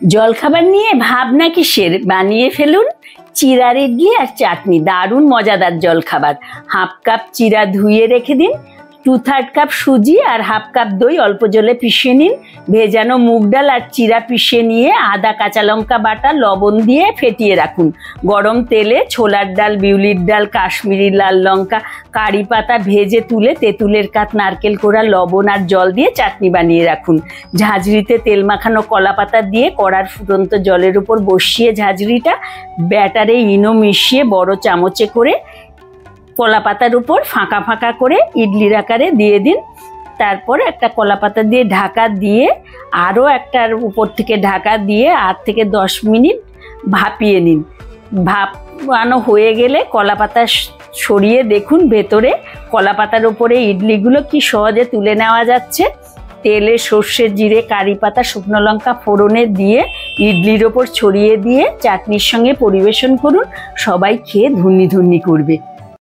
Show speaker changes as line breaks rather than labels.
জলখাবার নিয়ে ভাবনা কিসের, বানিয়ে ফেলুন চিড়ার ইডলি আর চাটনি। দারুণ মজাদার জলখাবার। হাফ কাপ চিড়া ধুয়ে রেখে দিন, 2/3 কাপ সুজি আর হাফ কাপ দই অল্প জলে পিষে নিন। ভেজানো মুগ ডাল আর চিড়া পিষে নিয়ে আদা কাঁচা লঙ্কা বাটা লবণ দিয়ে ফেটিয়ে রাখুন। গরম তেলে ছোলার ডাল, বিউলির ডাল, কাশ্মীরি লাল লঙ্কা, কারি পাতা ভেজে তুলে তেঁতুলের কাঠ, নারকেল কোড়া, লবণ আর জল দিয়ে চাটনি বানিয়ে রাখুন। ঝাঁঝরিতে তেল মাখানো কলা পাতা দিয়ে কড়ার ফুটন্ত জলের উপর বসিয়ে ঝাঁঝরিটা ব্যাটারে ইনো মিশিয়ে বড় চামচে করে কলা পাতার উপর ফাঁকা ফাঁকা করে ইডলির আকারে দিয়ে দিন। তারপর একটা কলা পাতা দিয়ে ঢাকা দিয়ে আরও একটার উপর থেকে ঢাকা দিয়ে 8 থেকে 10 মিনিট ভাপিয়ে নিন। ভাপানো হয়ে গেলে কলা পাতা সরিয়ে দেখুন ভেতরে কলা পাতার উপরে ইডলিগুলো কি সহজে তুলে নেওয়া যাচ্ছে। তেলে সর্ষে, জিরে, কারি পাতা, শুকনো লঙ্কা ফোড়নে দিয়ে ইডলির ওপর ছড়িয়ে দিয়ে চাটনির সঙ্গে পরিবেশন করুন। সবাই খেয়ে ধুন্নি ধুন্নি করবে।